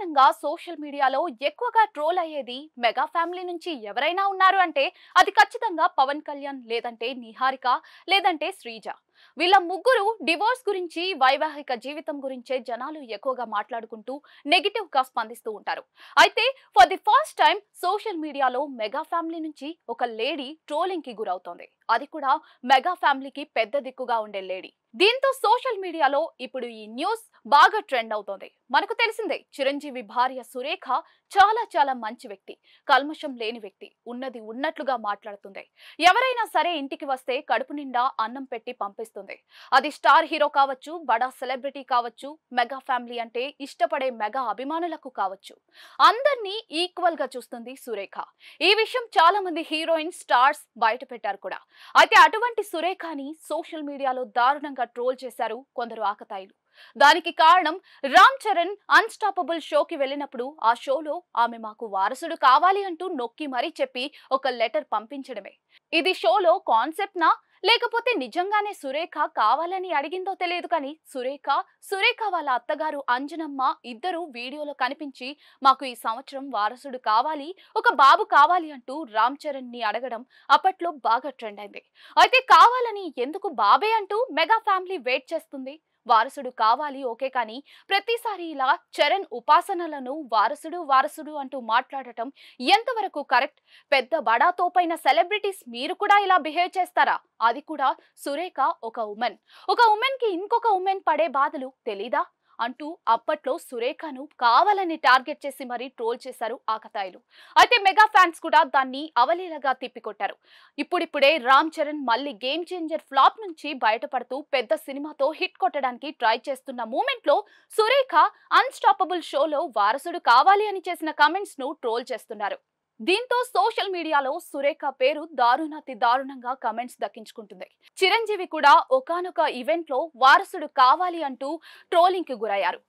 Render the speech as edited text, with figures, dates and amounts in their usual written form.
సాధారణంగా సోషల్ మీడియాలో ఎక్కువగా ట్రోల్ అయ్యేది మెగా ఫ్యామిలీ నుంచి ఎవరైనా ఉన్నారు అంటే అది ఖచ్చితంగా పవన్ కళ్యాణ్ లేదంటే నిహారిక లేదంటే శ్రీజ. వీళ్ళ ముగ్గురు డివోర్స్ గురించి వైవాహిక జీవితం గురించే జనాలు ఎక్కువగా మాట్లాడుకుంటూ నెగిటివ్ గా స్పందిస్తూ ఉంటారు. అయితే for the first time social మీడియాలో మెగా ఫ్యామిలీ నుంచి ఒక లేడీ ట్రోలింగ్ కి గురవుతోంది. అది కూడా మెగా ఫ్యామిలీకి పెద్ద దిక్కుగా ఉండే లేడీ. దీంతో సోషల్ మీడియాలో ఇప్పుడు ఈ న్యూస్ బాగా ట్రెండ్ అవుతోంది. మనకు తెలిసిందే, చిరంజీవి భార్య సురేఖ చాలా చాలా మంచి వ్యక్తి, కల్మషం లేని వ్యక్తి, ఉన్నది ఉన్నట్లుగా మాట్లాడుతుంది. ఎవరైనా సరే ఇంటికి వస్తే కడుపు నిండా అన్నం పెట్టి పంపిస్తుంది. అది స్టార్ హీరో కావచ్చు, బడా సెలబ్రిటీ కావచ్చు, మెగా ఫ్యామిలీ అంటే ఇష్టపడే మెగా అభిమానులకు కావచ్చు, అందరినీ ఈక్వల్ గా చూస్తుంది సురేఖ. ఈ విషయం చాలా మంది హీరోయిన్ స్టార్స్ బయట పెట్టారు కూడా. అయితే అటువంటి సురేఖని సోషల్ మీడియాలో దారుణంగా ట్రోల్ చేశారు కొందరు ఆకతాయిలు. దానికి కారణం రామ్ చరణ్ అన్స్టాపబుల్ షోకి వెళ్ళినప్పుడు ఆ షోలో ఆమె మాకు వారసుడు కావాలి అంటూ నొక్కి మరీ చెప్పి ఒక లెటర్ పంపించడమే. ఇది షోలో కాన్సెప్ట్ నా లేకపోతే నిజంగానే సురేఖ కావాలని అడిగిందో తెలియదు కానీ సురేఖ వాళ్ళ అత్తగారు అంజనమ్మ ఇద్దరు వీడియోలో కనిపించి మాకు ఈ సంవత్సరం వారసుడు కావాలి, ఒక బాబు కావాలి అంటూ రామ్ చరణ్ ని అడగడం అప్పట్లో బాగా ట్రెండ్ అయింది. అయితే కావాలని ఎందుకు బాబే అంటూ మెగా ఫ్యామిలీ వెయిట్ చేస్తుంది. వారసుడు కావాలి ఓకే, కానీ ప్రతిసారి ఇలా చరణ్ ఉపాసనలను వారసుడు వారసుడు అంటూ మాట్లాడటం ఎంతవరకు కరెక్ట్? పెద్ద బడా తోపైన సెలబ్రిటీస్ మీరు కూడా ఇలా బిహేవ్ చేస్తారా? అది కూడా సురేఖ ఒక ఉమెన్ కి ఇంకొక ఉమెన్ పడే బాధలు తెలీదా అంటూ అప్పట్లో సురేఖను కావాలని టార్గెట్ చేసి మరీ ట్రోల్ చేశారు ఆకతాయిలు. అయితే మెగా ఫ్యాన్స్ కూడా దాన్ని అవలీలగా తిప్పికొట్టారు. ఇప్పుడిప్పుడే రామ్ చరణ్ మళ్ళీ గేమ్ చేంజర్ ఫ్లాప్ నుంచి బయటపడుతూ పెద్ద సినిమాతో హిట్ కొట్టడానికి ట్రై చేస్తున్న మూమెంట్ లో సురేఖ అన్స్టాపబుల్ షోలో వారసుడు కావాలి అని చేసిన కమెంట్స్ ను ట్రోల్ చేస్తున్నారు. దీంతో సోషల్ మీడియాలో సురేఖ పేరు దారుణాతి దారుణంగా కమెంట్స్ దక్కించుకుంటుంది. చిరంజీవి కూడా ఒకానొక ఈవెంట్ లో వారసుడు కావాలి అంటూ ట్రోలింగ్ కి గురయ్యారు.